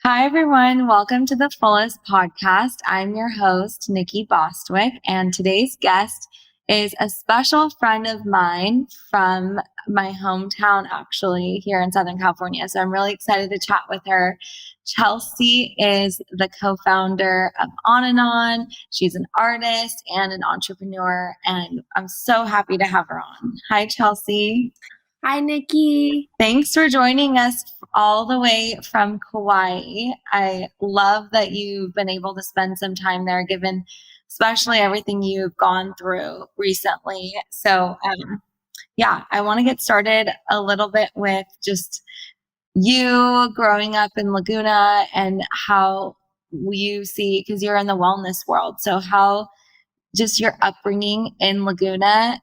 Hi, everyone. Welcome to the Fullest podcast. I'm your host, Nikki Bostwick, and today's guest is a special friend of mine from my hometown, actually, here in Southern California. So I'm really excited to chat with her. Chelsea is the co-founder of On and On. She's an artist and an entrepreneur, and I'm so happy to have her on. Hi, Chelsea. Hi, Nikki. Thanks for joining us all the way from Kauai. I love that you've been able to spend some time there, given especially everything you've gone through recently. So, I want to get started a little bit with just you growing up in Laguna and how you see, because you're in the wellness world. So, how just your upbringing in Laguna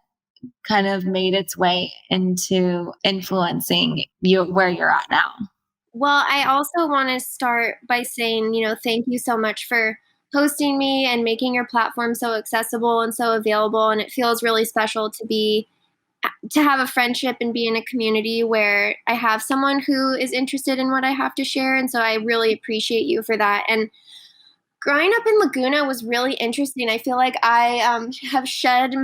kind of made its way into influencing you where you're at now? Well, I also want to start by saying, thank you so much for hosting me and making your platform so accessible and so available. And it feels really special to have a friendship and be in a community where I have someone who is interested in what I have to share. And so I really appreciate you for that. And growing up in Laguna was really interesting. I feel like I have shed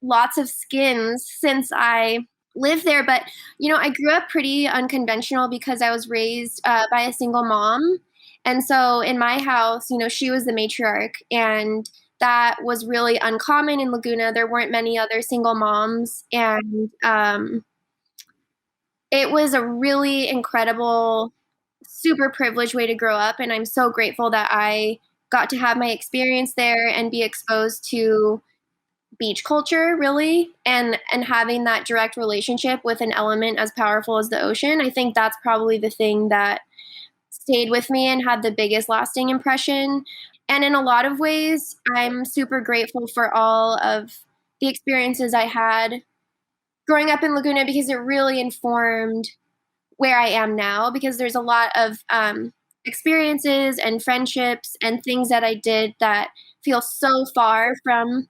lots of skins since I lived there. But, I grew up pretty unconventional because I was raised by a single mom. And so in my house, she was the matriarch. And that was really uncommon in Laguna. There weren't many other single moms. And it was a really incredible, super privileged way to grow up. And I'm so grateful that I got to have my experience there and be exposed to beach culture, really, and having that direct relationship with an element as powerful as the ocean. I think that's probably the thing that stayed with me and had the biggest lasting impression. And in a lot of ways, I'm super grateful for all of the experiences I had growing up in Laguna because it really informed where I am now, because there's a lot of experiences and friendships and things that I did that feel so far from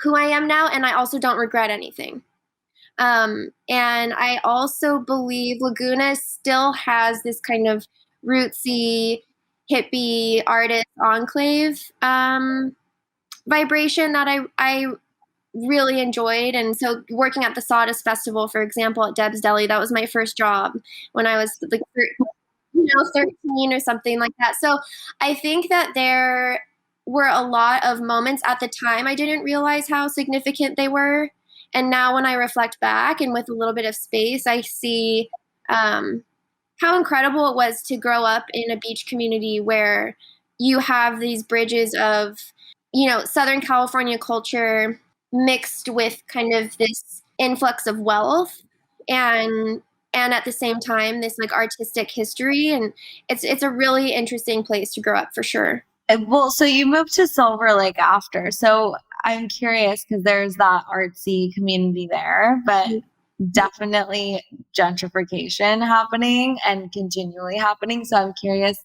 who I am now, and I also don't regret anything. And I also believe Laguna still has this kind of rootsy, hippie artist enclave vibration that I really enjoyed. And so working at the Sawdust Festival, for example, at Deb's Deli, that was my first job when I was like 13 or something like that. So I think that there were a lot of moments at the time I didn't realize how significant they were. And now when I reflect back and with a little bit of space, I see how incredible it was to grow up in a beach community where you have these bridges of, Southern California culture mixed with kind of this influx of wealth and at the same time this like artistic history, and it's a really interesting place to grow up for sure. Well, so you moved to Silver Lake after. So I'm curious because there's that artsy community there, but definitely gentrification happening and continually happening. So I'm curious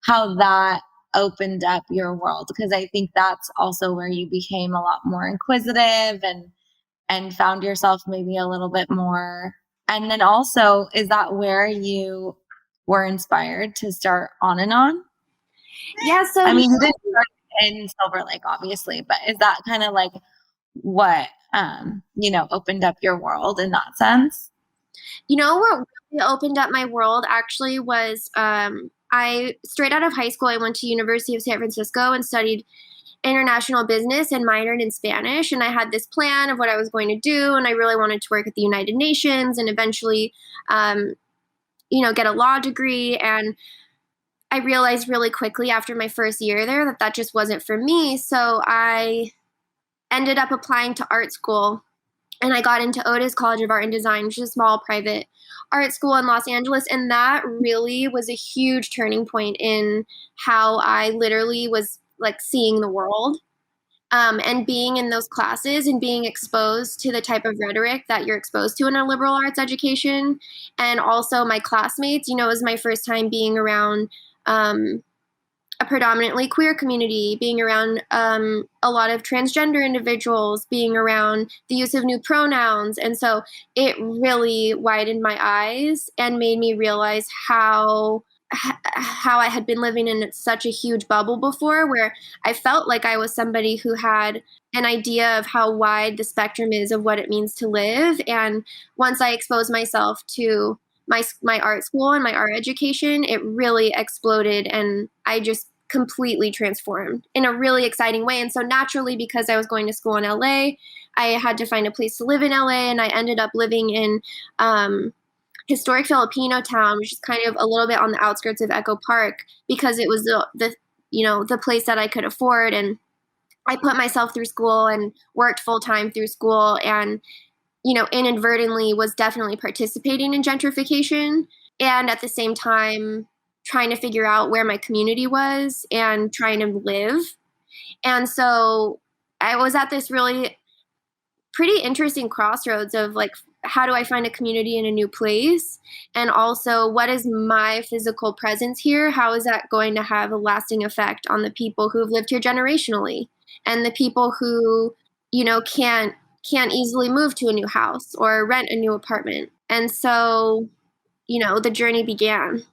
how that opened up your world, because I think that's also where you became a lot more inquisitive and found yourself maybe a little bit more. And then also, is that where you were inspired to start On and On? Yeah, so I mean, you didn't start in Silver Lake, obviously, but is that kind of like what opened up your world in that sense? What really opened up my world actually was I straight out of high school I went to University of San Francisco and studied international business and minored in Spanish, and I had this plan of what I was going to do, and I really wanted to work at the United Nations and eventually get a law degree. And I realized really quickly after my first year there that just wasn't for me. So I ended up applying to art school, and I got into Otis College of Art and Design, which is a small private art school in Los Angeles. And that really was a huge turning point in how I literally was like seeing the world. And being in those classes and being exposed to the type of rhetoric that you're exposed to in a liberal arts education. And also my classmates, it was my first time being around a predominantly queer community, being around a lot of transgender individuals, being around the use of new pronouns. And so it really widened my eyes and made me realize how how I had been living in such a huge bubble before, where I felt like I was somebody who had an idea of how wide the spectrum is of what it means to live. And once I exposed myself to my art school and my art education, it really exploded, and I just completely transformed in a really exciting way. And so naturally, because I was going to school in LA, I had to find a place to live in LA, and I ended up living in historic Filipino town, which is kind of a little bit on the outskirts of Echo Park, because it was the place that I could afford. And I put myself through school and worked full time through school, and inadvertently was definitely participating in gentrification, and at the same time trying to figure out where my community was and trying to live. And so I was at this really pretty interesting crossroads of like, how do I find a community in a new place? And also, what is my physical presence here? How is that going to have a lasting effect on the people who've lived here generationally, and the people who, can't easily move to a new house or rent a new apartment? And so, the journey began.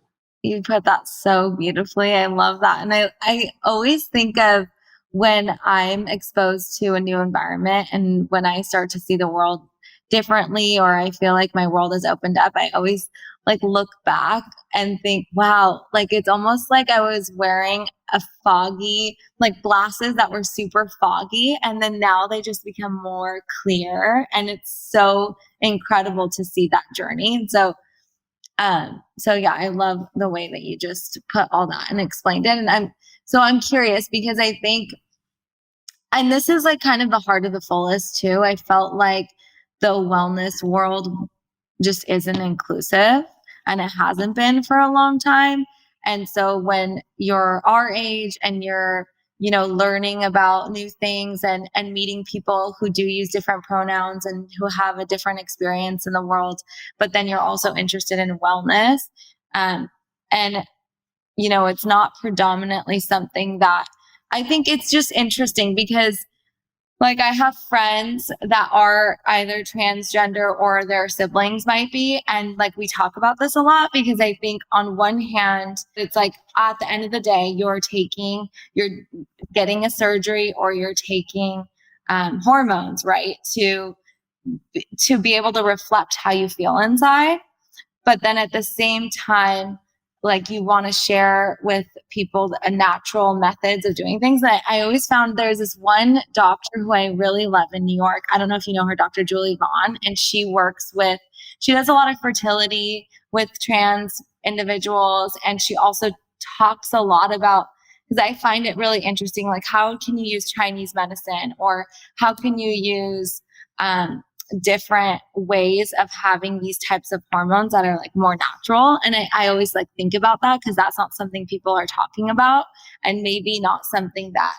You put that so beautifully. I love that. And I always think of when I'm exposed to a new environment and when I start to see the world differently, or I feel like my world is opened up, I always like look back and think, wow, like it's almost like I was wearing a foggy, like glasses that were super foggy. And then now they just become more clear. And it's so incredible to see that journey. And so yeah, I love the way that you just put all that and explained it. And I'm curious because I think, and this is like kind of the heart of the fullest too. I felt like the wellness world just isn't inclusive, and it hasn't been for a long time. And so when you're our age and you're, learning about new things and meeting people who do use different pronouns and who have a different experience in the world, but then you're also interested in wellness. And, it's not predominantly something that I think it's just interesting because like I have friends that are either transgender or their siblings might be. And like we talk about this a lot because I think on one hand, it's like at the end of the day, you're getting a surgery or you're taking hormones, right? To be able to reflect how you feel inside. But then at the same time, like you want to share with people natural methods of doing things. And I always found there's this one doctor who I really love in New York. I don't know if you know her, Dr. Julie Vaughn, and she does a lot of fertility with trans individuals. And she also talks a lot about, because I find it really interesting, like how can you use Chinese medicine, or how can you use, different ways of having these types of hormones that are like more natural. And I always like think about that because that's not something people are talking about, and maybe not something that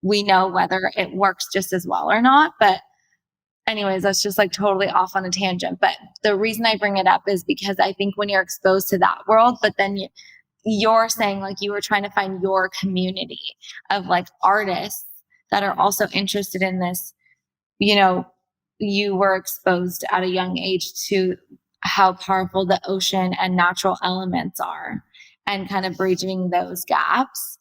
we know whether it works just as well or not. But anyways, that's just like totally off on a tangent. But the reason I bring it up is because I think when you're exposed to that world, but then you're saying like you were trying to find your community of like artists that are also interested in this, you were exposed at a young age to how powerful the ocean and natural elements are, and kind of bridging those gaps.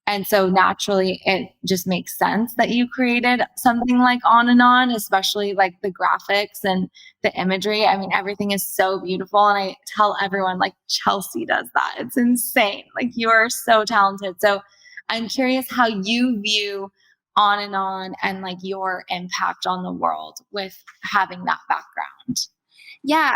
And so naturally, it just makes sense that you created something like On and On, especially like the graphics and the imagery. I mean, everything is so beautiful. And I tell everyone, like, Chelsea does that. It's insane. Like, you are so talented. So I'm curious how you view On and On and like your impact on the world with having that background. Yeah,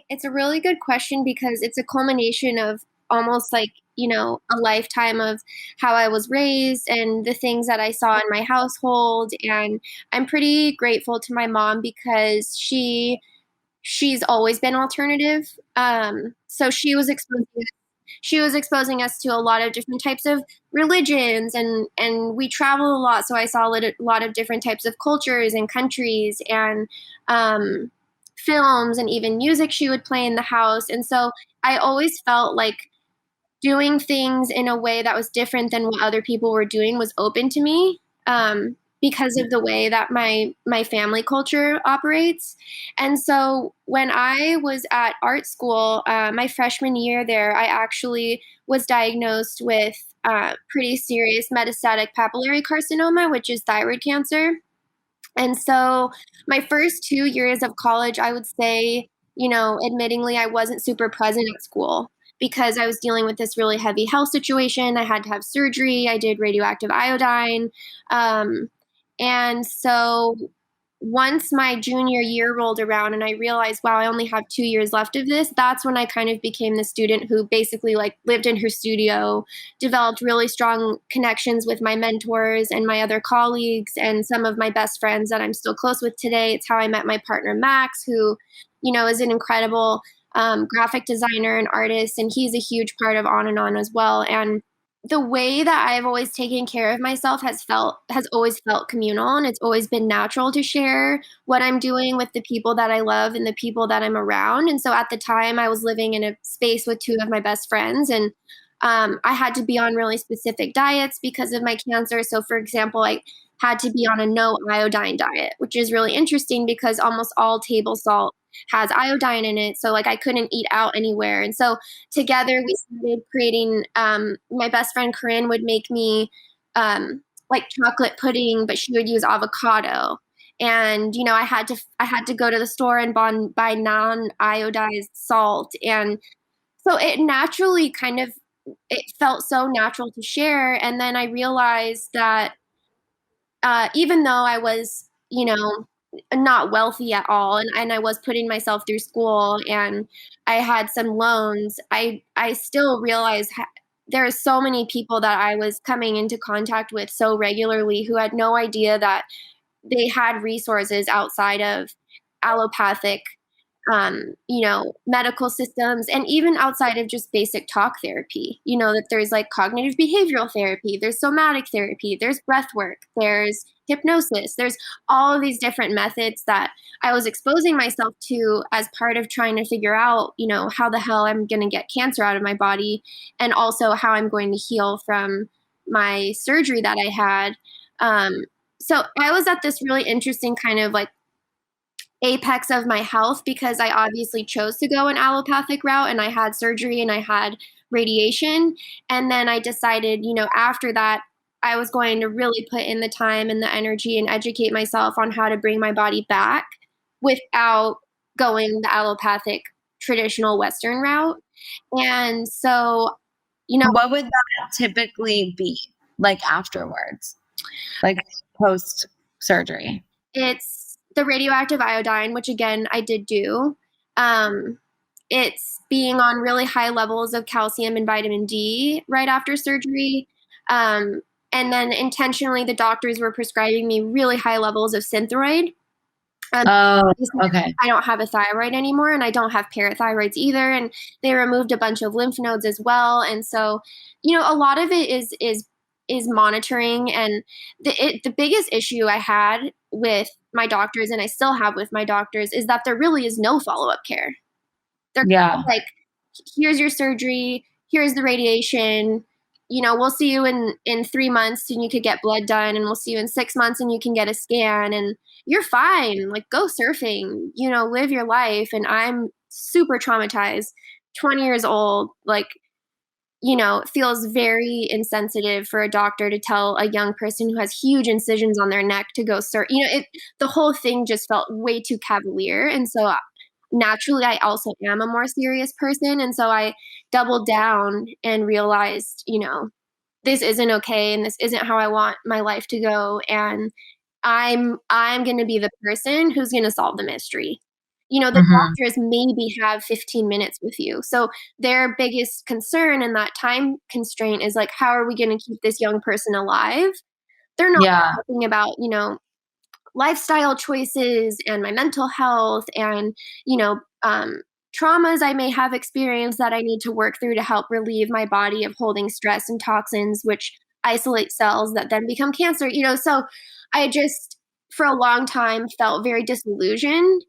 it's a really good question because it's a culmination of almost like, a lifetime of how I was raised and the things that I saw in my household. And I'm pretty grateful to my mom because she's always been alternative. So she was exposing us to a lot of different types of religions, and we travel a lot, so I saw a lot of different types of cultures and countries, and films, and even music she would play in the house. And so I always felt like doing things in a way that was different than what other people were doing was open to me. because of the way that my family culture operates. And so when I was at art school, my freshman year there, I actually was diagnosed with pretty serious metastatic papillary carcinoma, which is thyroid cancer. And so my first 2 years of college, I would say, admittingly, I wasn't super present at school because I was dealing with this really heavy health situation. I had to have surgery. I did radioactive iodine. Um, and so once my junior year rolled around and I realized, wow, I only have 2 years left of this, that's when I kind of became the student who basically like lived in her studio, developed really strong connections with my mentors and my other colleagues and some of my best friends that I'm still close with today. It's how I met my partner, Max, who, is an incredible graphic designer and artist, and he's a huge part of On and On as well. And the way that I've always taken care of myself has always felt communal, and it's always been natural to share what I'm doing with the people that I love and the people that I'm around. And so at the time I was living in a space with two of my best friends, and I had to be on really specific diets because of my cancer. So for example, I had to be on a no iodine diet, which is really interesting because almost all table salt has iodine in it. So like I couldn't eat out anywhere. And so together we started creating, my best friend Corinne would make me like chocolate pudding, but she would use avocado. And I had to go to the store and buy non-iodized salt. And so it felt so natural to share. And then I realized that even though I was, not wealthy at all, and I was putting myself through school and I had some loans, I still realized there are so many people that I was coming into contact with so regularly who had no idea that they had resources outside of allopathic medical systems, and even outside of just basic talk therapy, that there's like cognitive behavioral therapy, there's somatic therapy, there's breath work, there's hypnosis, there's all of these different methods that I was exposing myself to as part of trying to figure out, how the hell I'm going to get cancer out of my body, and also how I'm going to heal from my surgery that I had. So I was at this really interesting kind of like apex of my health because I obviously chose to go an allopathic route, and I had surgery and I had radiation. And then I decided, after that, I was going to really put in the time and the energy and educate myself on how to bring my body back without going the allopathic traditional Western route. And so, What would that typically be like afterwards, like post surgery? it's the radioactive iodine, which again, I did do. It's being on really high levels of calcium and vitamin D right after surgery. And then intentionally, the doctors were prescribing me really high levels of Synthroid. Oh, okay. I don't have a thyroid anymore, and I don't have parathyroids either. And they removed a bunch of lymph nodes as well. And so, a lot of it is monitoring. And the biggest issue I had with my doctors, and I still have with my doctors, is that there really is no follow up care. They're Yeah. like, here's your surgery, here's the radiation. We'll see you in 3 months and you could get blood done, and we'll see you in 6 months and you can get a scan, and you're fine. Like, go surfing, live your life. And I'm super traumatized, 20 years old, like, it feels very insensitive for a doctor to tell a young person who has huge incisions on their neck to go surf. The whole thing just felt way too cavalier. And so naturally, I also am a more serious person. And so I doubled down and realized, this isn't okay, and this isn't how I want my life to go. And I'm going to be the person who's going to solve the mystery. The doctors maybe have 15 minutes with you. So their biggest concern in that time constraint is like, how are we going to keep this young person alive? They're not talking about, lifestyle choices and my mental health and, traumas I may have experienced that I need to work through to help relieve my body of holding stress and toxins, which isolate cells that then become cancer. So I just, for a long time, felt very disillusioned.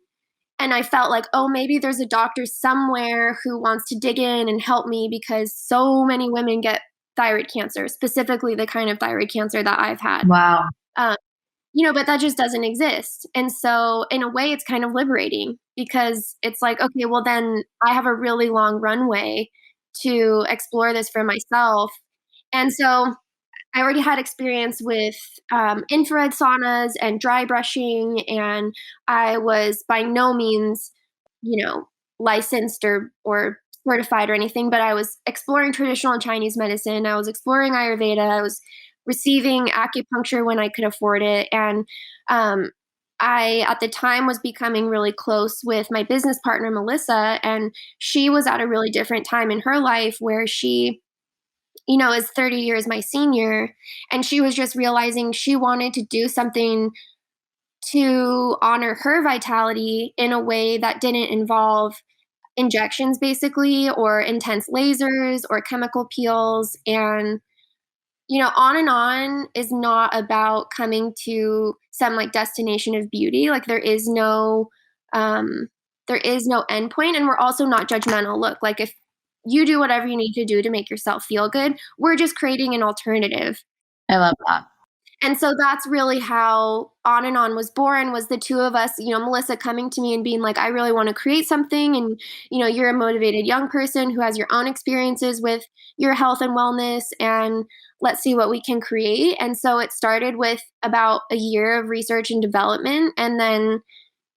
And I felt like, oh, maybe there's a doctor somewhere who wants to dig in and help me, because so many women get thyroid cancer, specifically the kind of thyroid cancer that I've had. Wow. but that just doesn't exist. And so in a way, it's kind of liberating because it's like, okay, well, then I have a really long runway to explore this for myself. And so I already had experience with infrared saunas and dry brushing, and I was by no means, licensed or certified or anything, but I was exploring traditional Chinese medicine. I was exploring Ayurveda. I was receiving acupuncture when I could afford it. And I, at the time, was becoming really close with my business partner, Melissa, and she was at a really different time in her life where she is 30 years my senior. And she was just realizing she wanted to do something to honor her vitality in a way that didn't involve injections, basically, or intense lasers or chemical peels. And, on and on is not about coming to some like destination of beauty. Like there is no end point. And we're also not judgmental. Look, like if you do whatever you need to do to make yourself feel good, we're just creating an alternative. I love that. And so that's really how On and On was born, was the two of us, Melissa coming to me and being like, I really want to create something. And, you're a motivated young person who has your own experiences with your health and wellness, and let's see what we can create. And so it started with about a year of research and development. And then,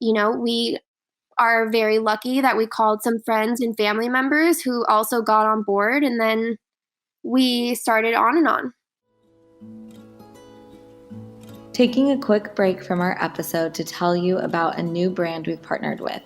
we are very lucky that we called some friends and family members who also got on board. And then we started On and On. Taking a quick break from our episode to tell you about a new brand we've partnered with.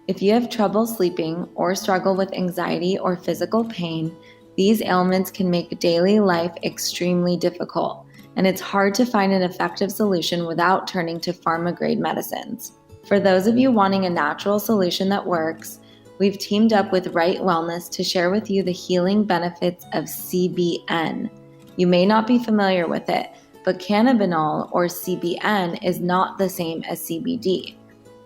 If you have trouble sleeping or struggle with anxiety or physical pain, these ailments can make daily life extremely difficult, and it's hard to find an effective solution without turning to pharma-grade medicines. For those of you wanting a natural solution that works, we've teamed up with Right Wellness to share with you the healing benefits of CBN. You may not be familiar with it, but cannabinol, or CBN, is not the same as CBD.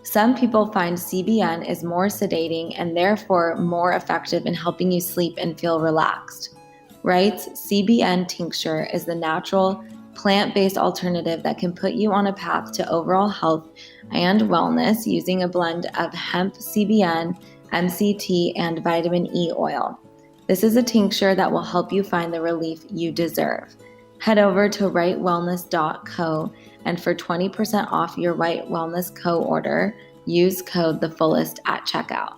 Some people find CBN is more sedating and therefore more effective in helping you sleep and feel relaxed. Right's CBN tincture is the natural, plant-based alternative that can put you on a path to overall health and wellness using a blend of hemp CBN, MCT, and vitamin E oil. This is a tincture that will help you find the relief you deserve. Head over to rightwellness.co, and for 20% off your Right Wellness Co order, use code TheFullest at checkout.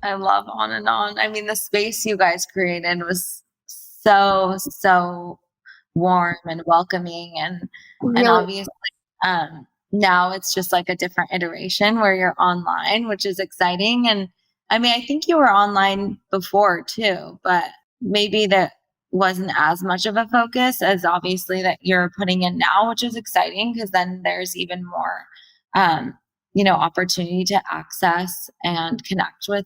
I love On and On. I mean, the space you guys created was so warm and welcoming, and obviously now it's just like a different iteration where you're online, which is exciting. And I mean, I think you were online before too, but maybe that wasn't as much of a focus as obviously that you're putting in now, which is exciting because then there's even more, opportunity to access and connect with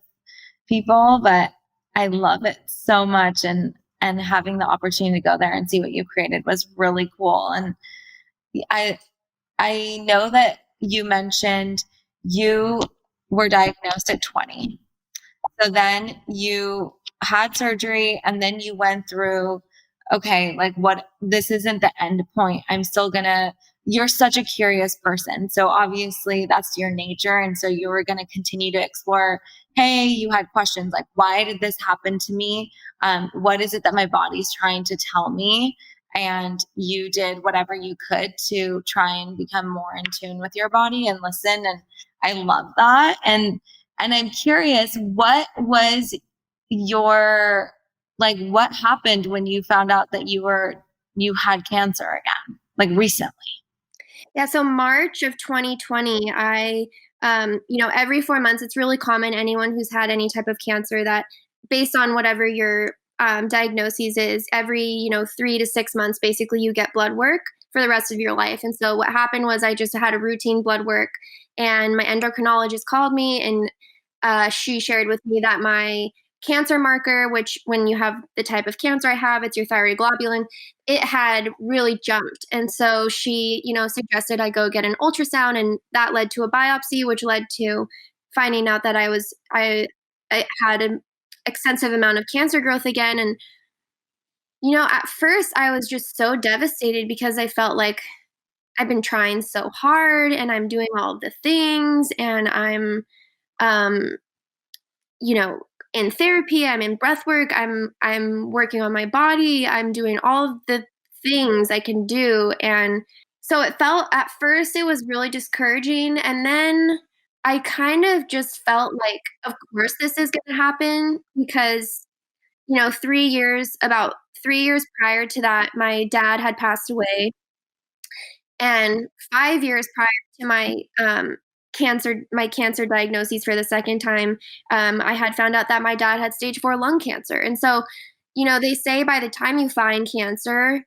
people. But I love it so much. And having the opportunity to go there and see what you created was really cool. And I know that you mentioned you were diagnosed at 20. So then you had surgery and then you went through, okay, like this isn't the end point. You're such a curious person. So obviously that's your nature. And so you were going to continue to explore, hey, you had questions like, why did this happen to me? What is it that my body's trying to tell me? And you did whatever you could to try and become more in tune with your body and listen. And I love that. And I'm curious, what was what happened when you found out that you had cancer again, like recently? Yeah, so March of 2020, every 4 months, it's really common, anyone who's had any type of cancer, that based on whatever your diagnosis is, every, 3 to 6 months, basically you get blood work for the rest of your life. And so what happened was I just had a routine blood work, and my endocrinologist called me, and she shared with me that my cancer marker, which when you have the type of cancer I have, it's your thyroid globulin, it had really jumped. And so she, suggested I go get an ultrasound, and that led to a biopsy, which led to finding out that I had an extensive amount of cancer growth again. And At first I was just so devastated because I felt like I've been trying so hard and I'm doing all of the things and I'm, um, you know, in therapy, I'm in breath work, I'm working on my body, I'm doing all of the things I can do. And so it felt at first it was really discouraging. And then I kind of just felt like, of course this is gonna happen because, about 3 years prior to that, my dad had passed away. And 5 years prior to my cancer diagnoses for the second time, I had found out that my dad had stage 4 lung cancer. And so, they say by the time you find cancer,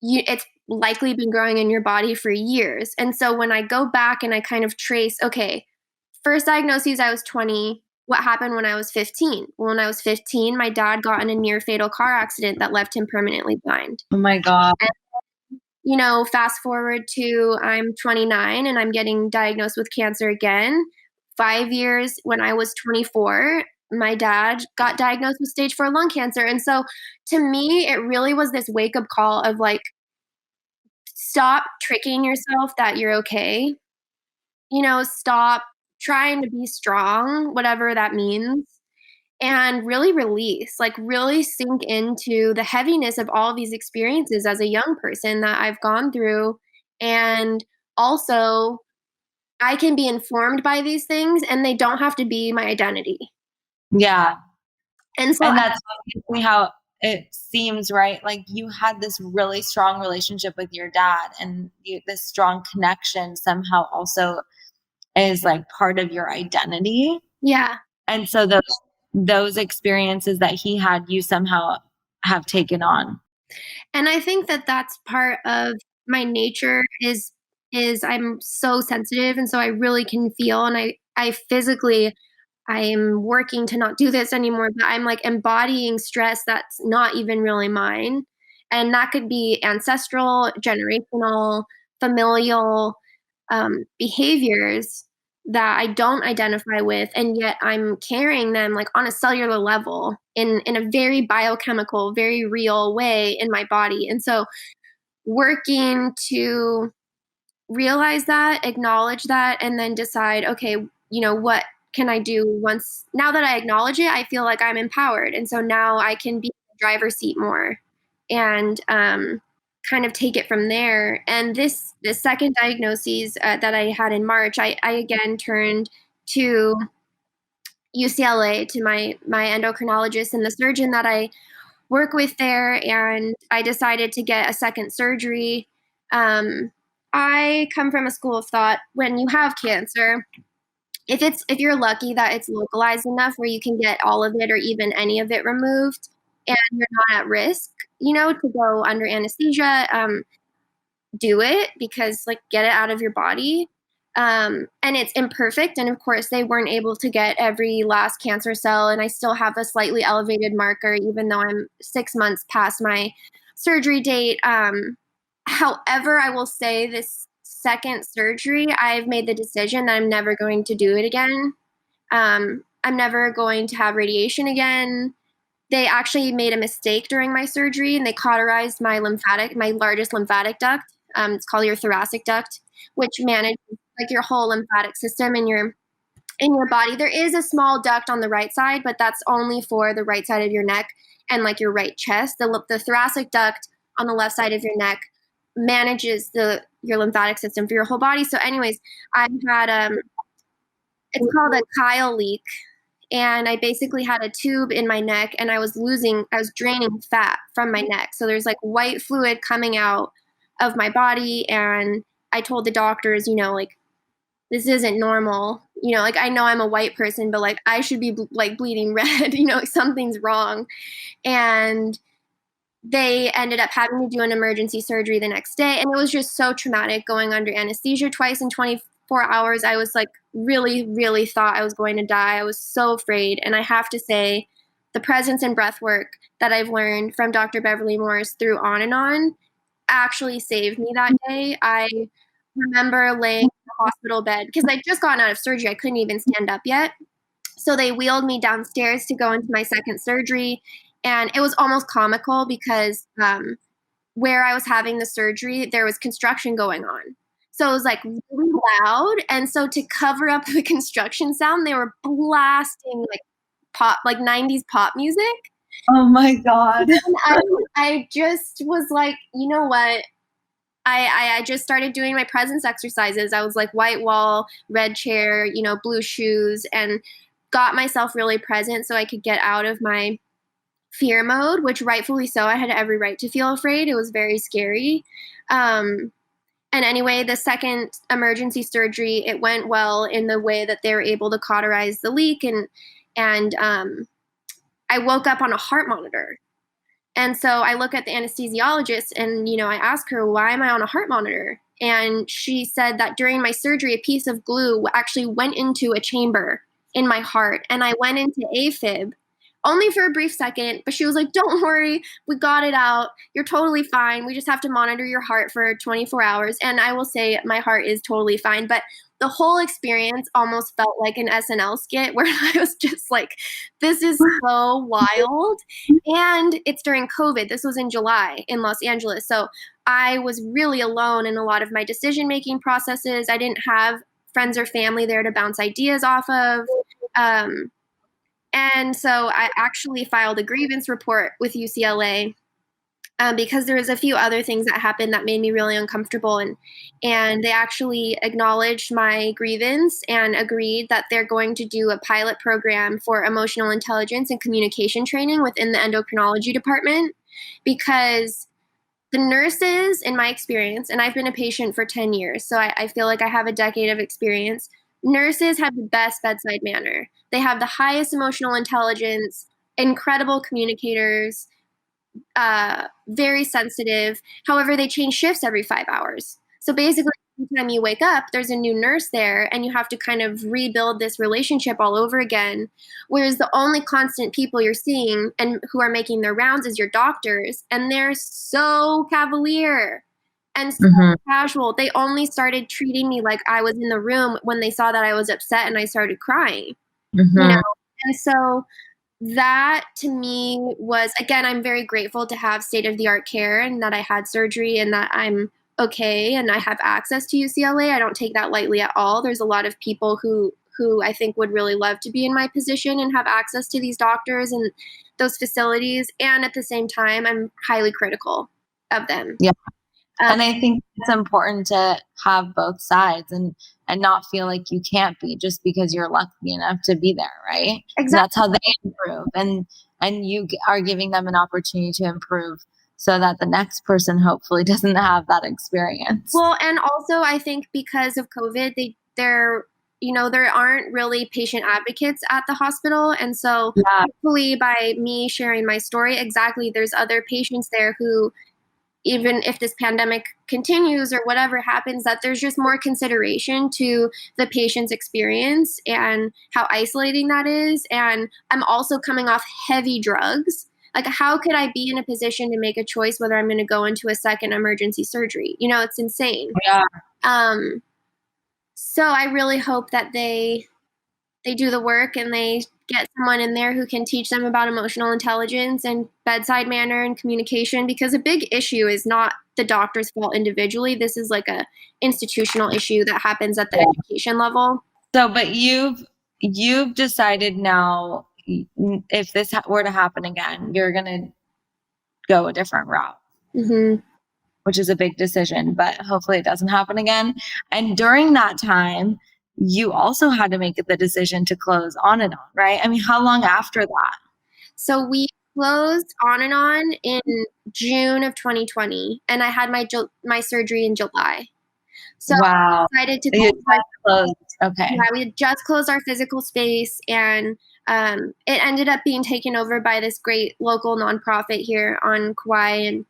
it's likely been growing in your body for years. And so when I go back and I kind of trace, okay, first diagnoses, I was 20. What happened when I was 15? Well, when I was 15, my dad got in a near fatal car accident that left him permanently blind. Oh my God. Fast forward to I'm 29 and I'm getting diagnosed with cancer again. 5 years when I was 24, my dad got diagnosed with stage 4 lung cancer. And so to me, it really was this wake up call of like, stop tricking yourself that you're okay. Stop trying to be strong, whatever that means, and really release, like really sink into the heaviness of all of these experiences as a young person that I've gone through. And also, I can be informed by these things and they don't have to be my identity. Yeah. And so, And that's exactly how it seems, right? Like you had this really strong relationship with your dad, and this strong connection somehow also is like part of your identity. yeah. And so those experiences that he had, you somehow have taken on. And I think that that's part of my nature is I'm so sensitive and so I really can feel and I physically I'm working to not do this anymore, but I'm like embodying stress that's not even really mine. And that could be ancestral, generational, familial behaviors that I don't identify with. And yet I'm carrying them like on a cellular level in a very biochemical, very real way in my body. And so working to realize that, acknowledge that, and then decide, okay, what can I do once now that I acknowledge it, I feel like I'm empowered. And so now I can be in the driver's seat more and kind of take it from there. And this second diagnosis that I had in March, I again turned to UCLA to my endocrinologist and the surgeon that I work with there, and I decided to get a second surgery. I come from a school of thought when you have cancer, if you're lucky that it's localized enough where you can get all of it or even any of it removed, and you're not at risk, to go under anesthesia, do it because like get it out of your body. And it's imperfect. And of course, they weren't able to get every last cancer cell. And I still have a slightly elevated marker, even though I'm 6 months past my surgery date. However, I will say this second surgery, I've made the decision that I'm never going to do it again. I'm never going to have radiation again. They actually made a mistake during my surgery and they cauterized my largest lymphatic duct. It's called your thoracic duct, which manages like your whole lymphatic system in your body. There is a small duct on the right side, but that's only for the right side of your neck and like your right chest. The thoracic duct on the left side of your neck manages your lymphatic system for your whole body. So, anyways, I had it's called a chyle leak, and I basically had a tube in my neck, and I was draining fat from my neck. So there's like white fluid coming out of my body, and I told the doctors, like this isn't normal. Like I know I'm a white person, but like I should be like bleeding red. Something's wrong, and they ended up having me do an emergency surgery the next day. And it was just so traumatic going under anesthesia twice in 24 hours. I was like really, really thought I was going to die. I was so afraid. And I have to say, the presence and breath work that I've learned from Dr. Beverly Morris through On and On actually saved me that day. I remember laying in the hospital bed because I'd just gotten out of surgery. I couldn't even stand up yet. So they wheeled me downstairs to go into my second surgery. And it was almost comical because where I was having the surgery, there was construction going on. So it was like really loud. And so to cover up the construction sound, they were blasting like pop, like 90s pop music. Oh my God. And I just was like, you know what? I just started doing my presence exercises. I was like white wall, red chair, blue shoes, and got myself really present so I could get out of my fear mode, which rightfully so. I had every right to feel afraid. It was very scary. And anyway, the second emergency surgery, it went well in the way that they were able to cauterize the leak, and I woke up on a heart monitor. And so I look at the anesthesiologist and, I ask her, why am I on a heart monitor? And she said that during my surgery, a piece of glue actually went into a chamber in my heart. And I went into AFib only for a brief second. But she was like, don't worry, we got it out. You're totally fine. We just have to monitor your heart for 24 hours. And I will say my heart is totally fine. But the whole experience almost felt like an SNL skit where I was just like, this is so wild. And it's during COVID. This was in July in Los Angeles. So I was really alone in a lot of my decision-making processes. I didn't have friends or family there to bounce ideas off of. And so I actually filed a grievance report with UCLA because there was a few other things that happened that made me really uncomfortable, and they actually acknowledged my grievance and agreed that they're going to do a pilot program for emotional intelligence and communication training within the endocrinology department, because the nurses, in my experience, and I've been a patient for 10 years, so I feel like I have a decade of experience. Nurses have the best bedside manner. They have the highest emotional intelligence, incredible communicators, very sensitive. However, they change shifts every 5 hours. So basically, every time you wake up, there's a new nurse there, and you have to kind of rebuild this relationship all over again. Whereas the only constant people you're seeing and who are making their rounds is your doctors, and they're so cavalier and so casual. They only started treating me like I was in the room when they saw that I was upset and I started crying. And so that to me was, again, I'm very grateful to have state-of-the-art care and that I had surgery and that I'm okay and I have access to UCLA. I don't take that lightly at all. There's a lot of people who I think would really love to be in my position and have access to these doctors and those facilities. And at the same time, I'm highly critical of them. Yeah. And I think it's important to have both sides and not feel like you can't be just because you're lucky enough to be there, right? Exactly. That's how they improve. And you are giving them an opportunity to improve so that the next person hopefully doesn't have that experience. Well, and also I think because of COVID, there aren't really patient advocates at the hospital. And so hopefully by me sharing my story, exactly, there's other patients there who, even if this pandemic continues or whatever happens, that there's just more consideration to the patient's experience and how isolating that is. And I'm also coming off heavy drugs. Like, how could I be in a position to make a choice whether I'm going to go into a second emergency surgery? It's insane. Yeah. So I really hope that they do the work and they get someone in there who can teach them about emotional intelligence and bedside manner and communication, because a big issue is not the doctor's fault individually. This is like a institutional issue that happens at the education level. So, but you've decided now, if this were to happen again, you're going to go a different route, which is a big decision, but hopefully it doesn't happen again. And during that time, you also had to make the decision to close On and On, right? I mean, how long after that? So we closed On and On in June of 2020, and I had my surgery in July. So wow. I decided to close. Okay. Yeah, we had just closed our physical space, and it ended up being taken over by this great local nonprofit here on Kauai, and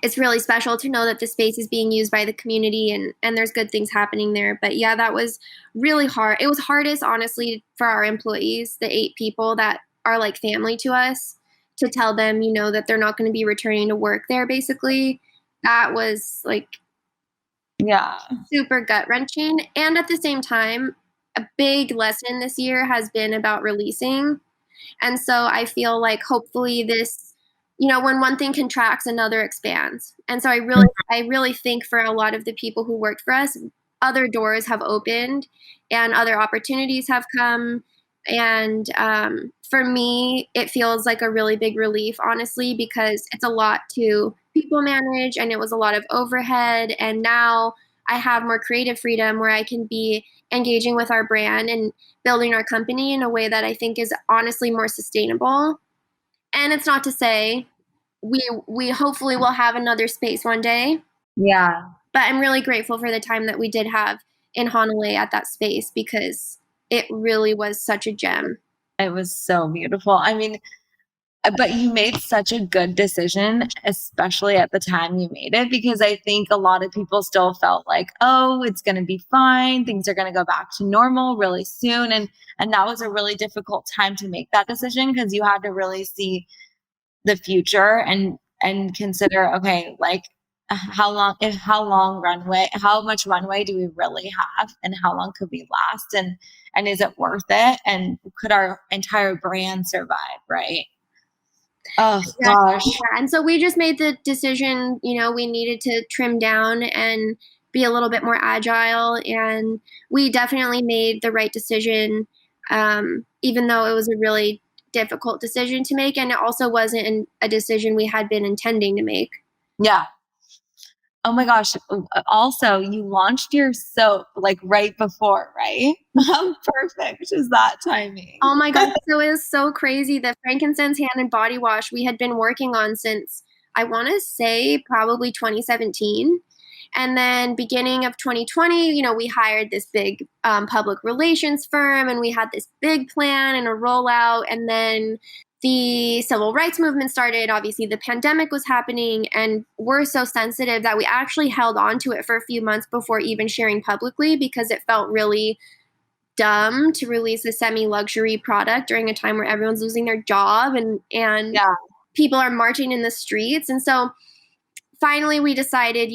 it's really special to know that the space is being used by the community and there's good things happening there. But yeah, that was really hard. It was hardest, honestly, for our employees, the 8 people that are like family to us, to tell them, that they're not going to be returning to work there, basically. That was like, super gut-wrenching. And at the same time, a big lesson this year has been about releasing. And so I feel like hopefully this, when one thing contracts, another expands. And so I really think for a lot of the people who worked for us, other doors have opened and other opportunities have come. And for me, it feels like a really big relief, honestly, because it's a lot to people manage and it was a lot of overhead. And now I have more creative freedom where I can be engaging with our brand and building our company in a way that I think is honestly more sustainable. And it's not to say we hopefully will have another space one day, Yeah, but I'm really grateful for the time that we did have in Honolulu at that space because it really was such a gem. it was so beautiful. I mean, but you made such a good decision, especially at the time you made it, because I think a lot of people still felt like, oh, it's going to be fine. Things are going to go back to normal really soon. And that was a really difficult time to make that decision because you had to really see the future and consider, okay, like how much runway do we really have and how long could we last and is it worth it? And could our entire brand survive, right? Oh Exactly. gosh. Yeah. And so we just made the decision, we needed to trim down and be a little bit more agile. And we definitely made the right decision, even though it was a really difficult decision to make. And it also wasn't a decision we had been intending to make. Yeah. Oh my gosh. Also, you launched your soap like right before, right? How perfect is that timing? Oh my God. So it was so crazy. The Frankincense hand and body wash we had been working on since I want to say probably 2017. And then beginning of 2020, we hired this big public relations firm and we had this big plan and a rollout. And then the civil rights movement started. Obviously, the pandemic was happening, and we're so sensitive that we actually held on to it for a few months before even sharing publicly because it felt really dumb to release a semi-luxury product during a time where everyone's losing their job and Yeah. people are marching in the streets. And so finally we decided,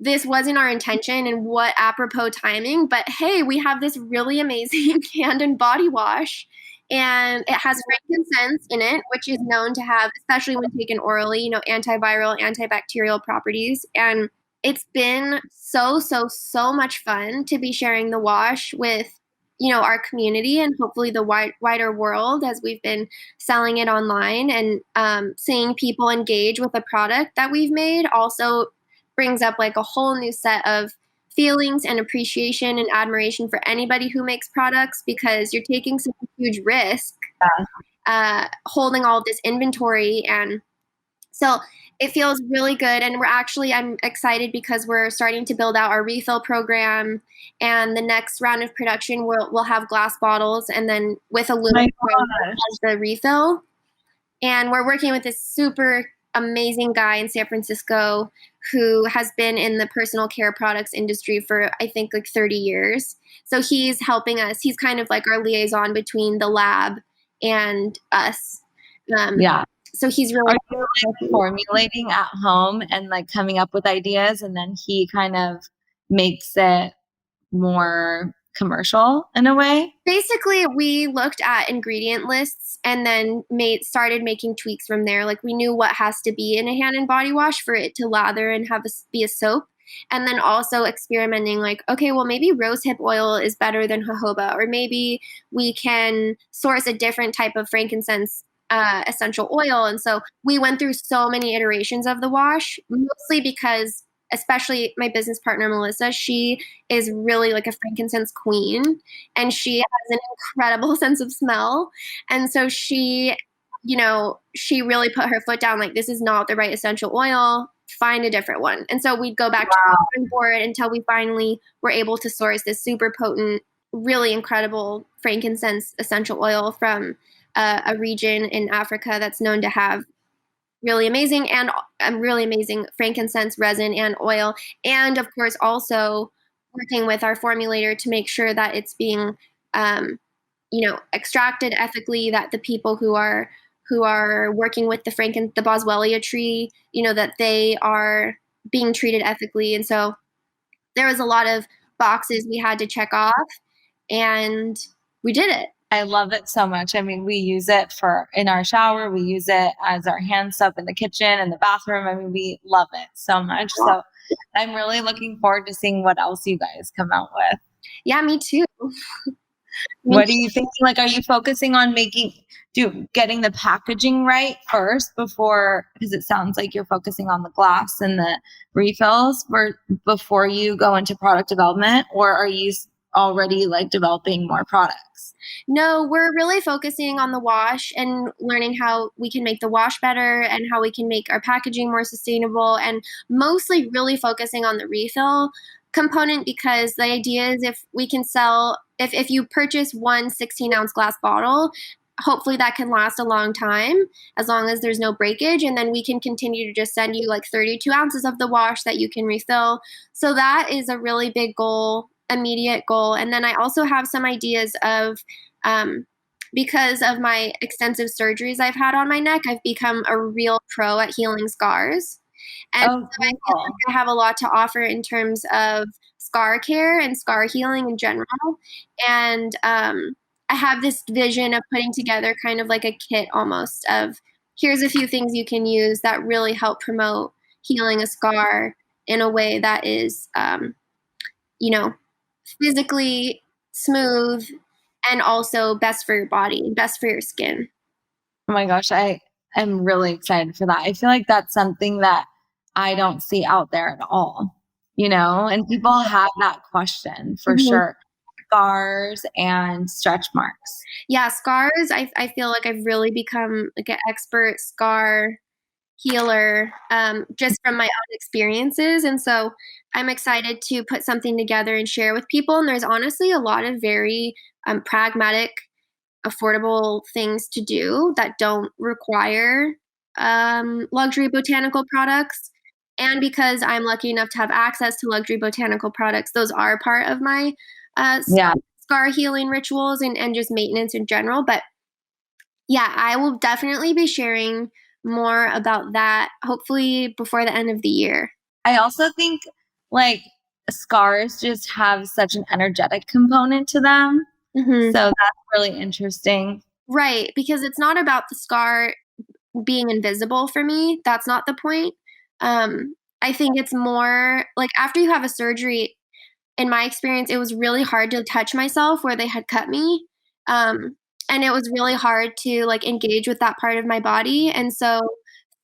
this wasn't our intention and what apropos timing, but hey, we have this really amazing hand and body wash and it has frankincense in it, which is known to have, especially when taken orally, antiviral, antibacterial properties. And it's been so, so, so much fun to be sharing the wash with, our community and hopefully the wider world as we've been selling it online and seeing people engage with the product that we've made also brings up like a whole new set of feelings and appreciation and admiration for anybody who makes products because you're taking such a huge risk holding all of this inventory. And so it feels really good. And I'm excited because we're starting to build out our refill program. And the next round of production, we'll have glass bottles and then with aluminum as the refill. And we're working with this super amazing guy in San Francisco who has been in the personal care products industry for, I think, like 30 years. So he's helping us. He's kind of like our liaison between the lab and us. Yeah. So he's really. Are you like formulating at home and like coming up with ideas and then he kind of makes it more commercial in a way? Basically, we looked at ingredient lists and then started making tweaks from there. Like we knew what has to be in a hand and body wash for it to lather and be a soap. And then also experimenting like, okay, well, maybe rosehip oil is better than jojoba, or maybe we can source a different type of frankincense essential oil. And so we went through so many iterations of the wash, mostly because especially my business partner, Melissa, she is really like a frankincense queen and she has an incredible sense of smell. And so she really put her foot down, like, this is not the right essential oil, find a different one. And so we'd go back to the drawing board until we finally were able to source this super potent, really incredible frankincense essential oil from a region in Africa that's known to have really amazing frankincense resin and oil. And of course, also working with our formulator to make sure that it's being, extracted ethically, that the people who are working with the boswellia tree, that they are being treated ethically. And so there was a lot of boxes we had to check off and we did it. I love it so much. I mean, we use it for in our shower. We use it as our hand soap in the kitchen and the bathroom. I mean, we love it so much. So I'm really looking forward to seeing what else you guys come out with. Yeah, me too. Me What are you thinking? Like, are you focusing on getting the packaging right first before, because it sounds like you're focusing on the glass and the refills before you go into product development, or are you already like developing more products? No, we're really focusing on the wash and learning how we can make the wash better and how we can make our packaging more sustainable, and mostly really focusing on the refill component, because the idea is if we can sell, if you purchase one 16-ounce glass bottle, hopefully that can last a long time as long as there's no breakage, and then we can continue to just send you like 32 ounces of the wash that you can refill. So that is a really big goal, immediate goal. And then I also have some ideas of um, because of my extensive surgeries I've had on my neck, I've become a real pro at healing scars. And Oh, so I feel cool. like I have a lot to offer in terms of scar care and scar healing in general. And I have this vision of putting together kind of like a kit almost of here's a few things you can use that really help promote healing a scar in a way that is, you know, physically smooth and also best for your body, best for your skin. Oh my gosh, I am really excited for that. I feel like that's something that I don't see out there at all, and people have that question for Mhm. sure. Scars and stretch marks. Yeah, scars, I feel like I've really become like an expert scar healer, just from my own experiences. And so I'm excited to put something together and share with people. And there's honestly a lot of very pragmatic, affordable things to do that don't require luxury botanical products. And because I'm lucky enough to have access to luxury botanical products, those are part of my uh, Yeah. scar healing rituals and just maintenance in general. But yeah, I will definitely be sharing more about that hopefully before the end of the year. I also think like scars just have such an energetic component to them. Hmm. So that's really interesting. Right, because it's not about the scar being invisible for me. That's not the point. I think it's more like after you have a surgery, in my experience, it was really hard to touch myself where they had cut me. Um, and it was really hard to like engage with that part of my body. And so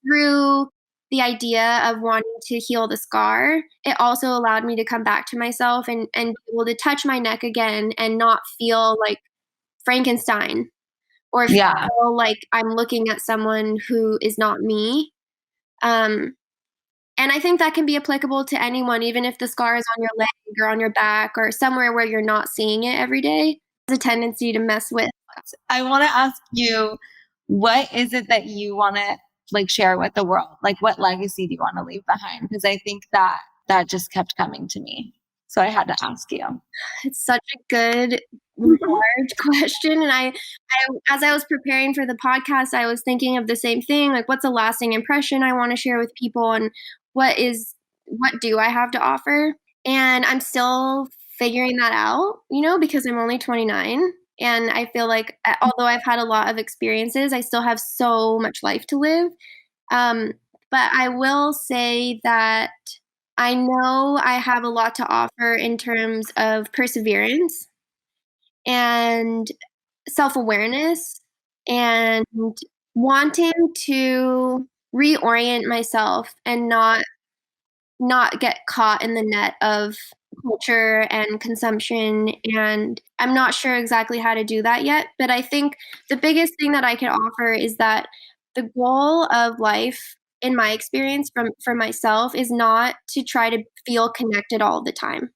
through the idea of wanting to heal the scar, it also allowed me to come back to myself and be able to touch my neck again and not feel like Frankenstein or Yeah. feel like I'm looking at someone who is not me. Um, and I think that can be applicable to anyone, even if the scar is on your leg or on your back or somewhere where you're not seeing it every day. There's a tendency to mess with. I want to ask you, what is it that you want to like share with the world? Like, what legacy do you want to leave behind? Because I think that just kept coming to me. So I had to ask you. It's such a good, large question. And as I was preparing for the podcast, I was thinking of the same thing. Like, what's a lasting impression I want to share with people, and what do I have to offer? And I'm still figuring that out, because I'm only 29. And I feel like, although I've had a lot of experiences, I still have so much life to live. Um, but I will say that I know I have a lot to offer in terms of perseverance and self awareness and wanting to reorient myself and not get caught in the net of culture and consumption. And I'm not sure exactly how to do that yet, but I think the biggest thing that I can offer is that the goal of life, in my experience for myself, is not to try to feel connected all the time.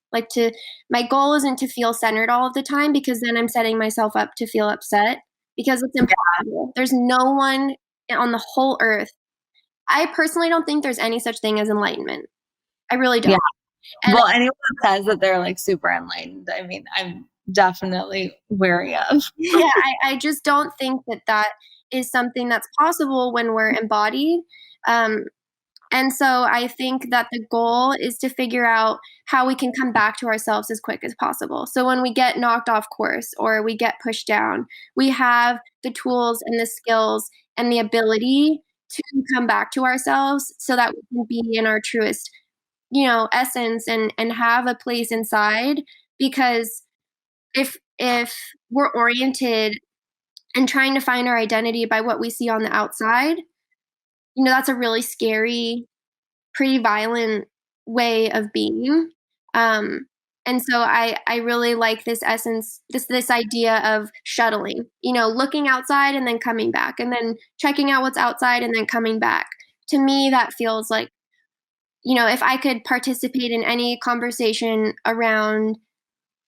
My goal isn't to feel centered all of the time, because then I'm setting myself up to feel upset, because it's impossible. There's no one on the whole earth. I personally don't think there's any such thing as enlightenment. I really Yeah. don't. And Well, anyone that says that they're like super enlightened, I mean, I'm definitely wary of. yeah, I just don't think that is something that's possible when we're embodied. Um, And so I think that the goal is to figure out how we can come back to ourselves as quick as possible. So when we get knocked off course or we get pushed down, we have the tools and the skills and the ability to come back to ourselves so that we can be in our truest, essence and have a place inside. Because if we're oriented and trying to find our identity by what we see on the outside, that's a really scary, pretty violent way of being. And so I really like this essence, this idea of shuttling, looking outside and then coming back and then checking out what's outside and then coming back. To me, that feels like, if I could participate in any conversation around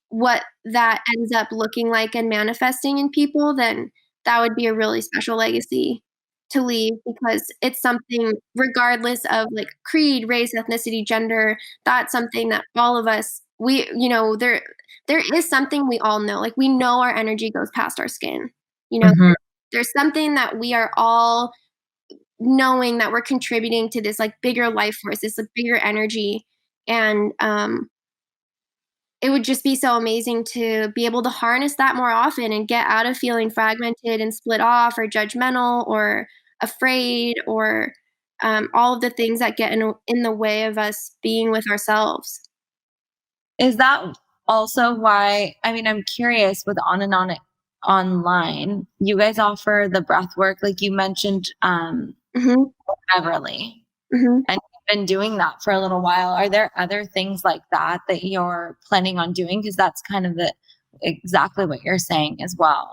what that ends up looking like and manifesting in people, then that would be a really special legacy to leave, because it's something, regardless of like creed, race, ethnicity, gender, that's something that all of us, there is something we all know. Like, we know our energy goes past our skin. Mhm. There's something that we are all knowing, that we're contributing to this like bigger life force, this like bigger energy. And it would just be so amazing to be able to harness that more often and get out of feeling fragmented and split off or judgmental or afraid, or all of the things that get in the way of us being with ourselves. Is that also why, I mean, I'm curious with On and On It online, you guys offer the breath work, like you mentioned, Hmm. Beverly, Hmm. and you've been doing that for a little while. Are there other things like that that you're planning on doing? Because that's kind of exactly what you're saying as well.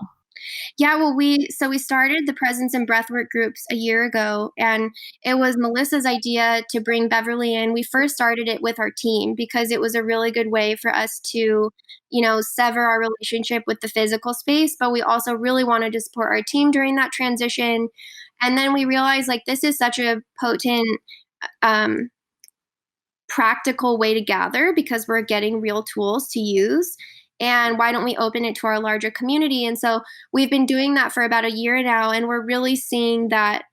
Yeah, well, we started the presence and breathwork groups a year ago, and it was Melissa's idea to bring Beverly in. We first started it with our team because it was a really good way for us to, sever our relationship with the physical space, but we also really wanted to support our team during that transition. And then we realized, like, this is such a potent, um, practical way to gather because we're getting real tools to use. And why don't we open it to our larger community? And so we've been doing that for about a year now, and we're really seeing that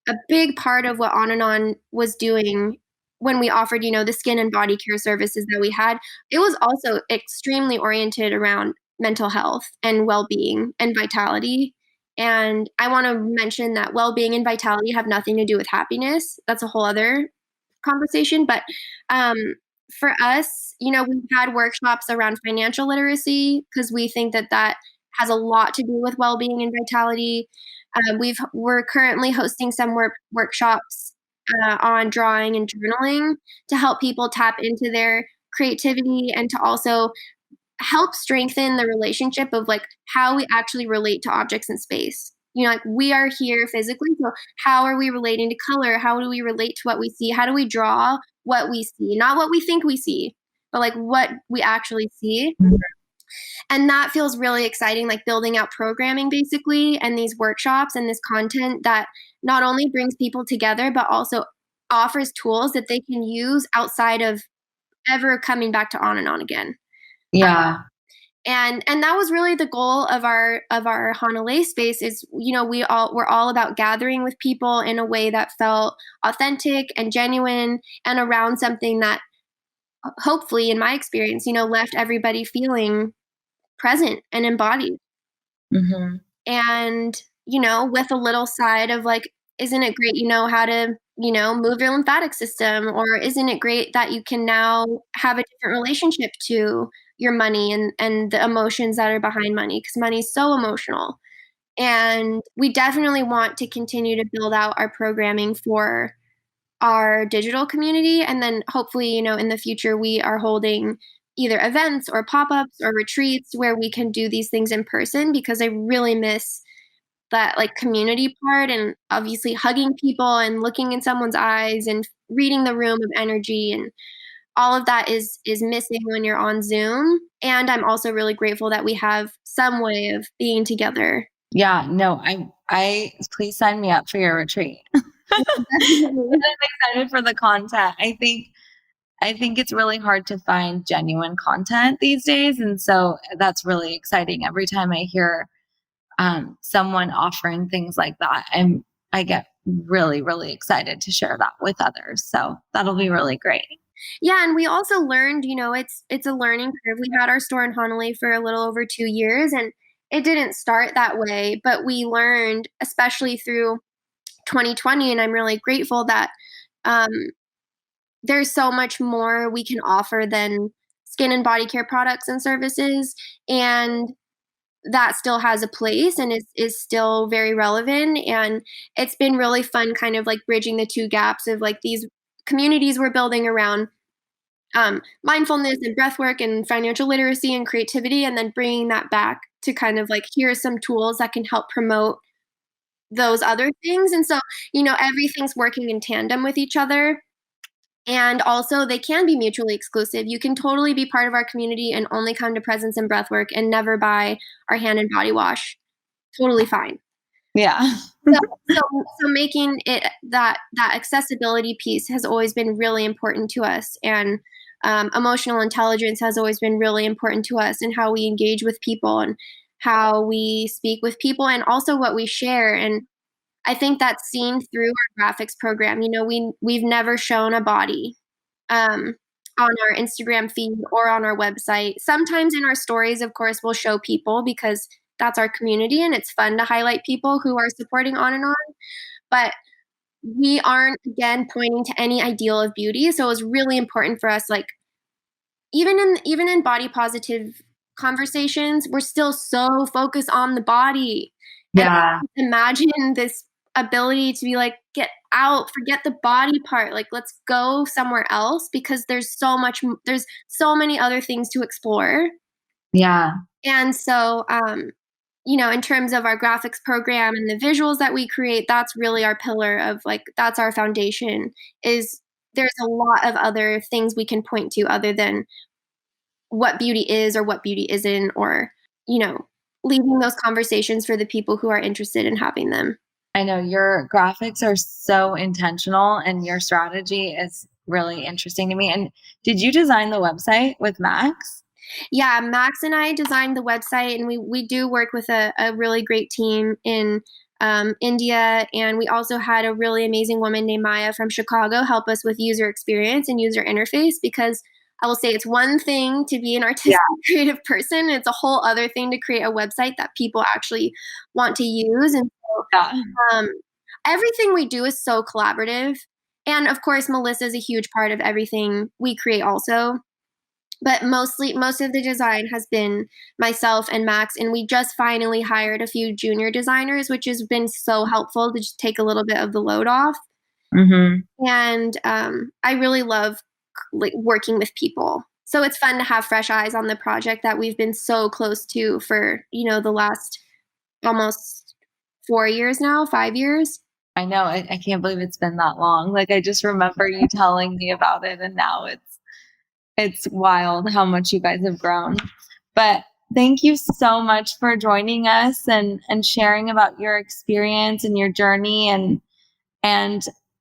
a big part of what On and On was doing when we offered, the skin and body care services that we had, it was also extremely oriented around mental health and well-being and vitality. And I want to mention that well-being and vitality have nothing to do with happiness. That's a whole other conversation. But um, for us, we've had workshops around financial literacy because we think that that has a lot to do with well-being and vitality. We're currently hosting some workshops on drawing and journaling to help people tap into their creativity and to also help strengthen the relationship of like how we actually relate to objects in space. Like, we are here physically, so how are we relating to color? How do we relate to what we see? How do we draw what we see? Not what we think we see, but like what we actually see. And that feels really exciting, like building out programming basically, and these workshops and this content that not only brings people together, but also offers tools that they can use outside of ever coming back to On and On again. Yeah. And that was really the goal of our Hanalei space is, we're all about gathering with people in a way that felt authentic and genuine and around something that hopefully, in my experience, left everybody feeling present and embodied. Hmm. And, with a little side of like, isn't it great you know how to, move your lymphatic system? Or isn't it great that you can now have a different relationship to your money and the emotions that are behind money? Because money is so emotional. And we definitely want to continue to build out our programming for our digital community. And then hopefully, in the future, we are holding either events or pop ups or retreats where we can do these things in person, because I really miss that like community part, and obviously hugging people and looking in someone's eyes and reading the room of energy, and all of that is missing when you're on Zoom. And I'm also really grateful that we have some way of being together. Yeah, no, I please sign me up for your retreat. Definitely. I'm excited for the content. I think it's really hard to find genuine content these days, and so that's really exciting. Every time I hear someone offering things like that, I get really, really excited to share that with others. So that'll be really great. Yeah, and we also learned, it's a learning curve. We had our store in Honolulu for a little over 2 years, and it didn't start that way, but we learned, especially through 2020, and I'm really grateful that um, there's so much more we can offer than skin and body care products and services, and that still has a place and is still very relevant. And it's been really fun kind of like bridging the two gaps of like these communities we're building around mindfulness and breath work and financial literacy and creativity, and then bringing that back to kind of like, here are some tools that can help promote those other things. And so, everything's working in tandem with each other. And also, they can be mutually exclusive. You can totally be part of our community and only come to Presence and Breathwork and never buy our hand and body wash. Totally fine. Yeah. So making it that accessibility piece has always been really important to us, and emotional intelligence has always been really important to us, and how we engage with people and how we speak with people, and also what we share. And I think that's seen through our graphics program. We've never shown a body on our Instagram feed or on our website. Sometimes in our stories, of course, we'll show people because that's our community and it's fun to highlight people who are supporting On and On. But we aren't, again, pointing to any ideal of beauty. So it was really important for us, like, even in body positive conversations, we're still so focused on the body. Yeah. And imagine this ability to be like, get out, forget the body part, like, let's go somewhere else, because there's so many other things to explore. Yeah. And so in terms of our graphics program and the visuals that we create, that's really our pillar of, like, that's our foundation. Is there's a lot of other things we can point to other than what beauty is or what beauty isn't, or leaving those conversations for the people who are interested in having them. I know your graphics are so intentional and your strategy is really interesting to me. And did you design the website with Max? Yeah, Max and I designed the website, and we do work with a really great team in India. And we also had a really amazing woman named Maya from Chicago help us with user experience and user interface, because I will say it's one thing to be an artistic, creative person. It's a whole other thing to create a website that people actually want to use. And so everything we do is so collaborative. And of course, Melissa is a huge part of everything we create also. But most of the design has been myself and Max, and we just finally hired a few junior designers, which has been so helpful to just take a little bit of the load off. Mm-hmm. And I really love working with people. So it's fun to have fresh eyes on the project that we've been so close to for, the last almost 4 years now, 5 years. I know. I can't believe it's been that long. Like, I just remember you telling me about it, and now it's wild how much you guys have grown. But thank you so much for joining us and sharing about your experience and your journey. And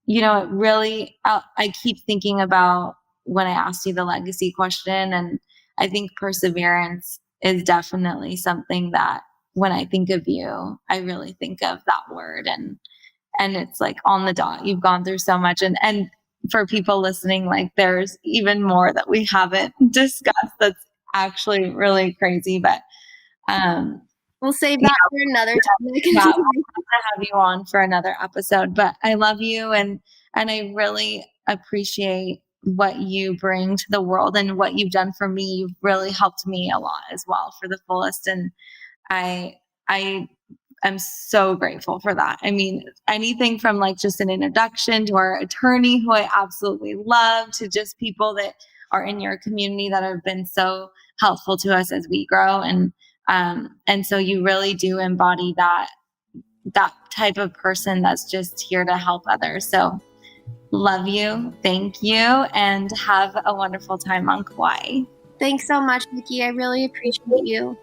it really, I keep thinking about when I asked you the legacy question, and I think perseverance is definitely something that when I think of you, I really think of that word, and it's like on the dot. You've gone through so much, and for people listening, like, there's even more that we haven't discussed that's actually really crazy, but we'll save that for another time. Yeah, I'll have you on for another episode. But I love you, and I really appreciate what you bring to the world and what you've done for me. You've really helped me a lot as well, for the fullest, and I am so grateful for that. I mean, anything from like just an introduction to our attorney, who I absolutely love, to just people that are in your community that have been so helpful to us as we grow. And so you really do embody that type of person that's just here to help others. So love you. Thank you. And have a wonderful time on Kauai. Thanks so much, Nikki. I really appreciate you.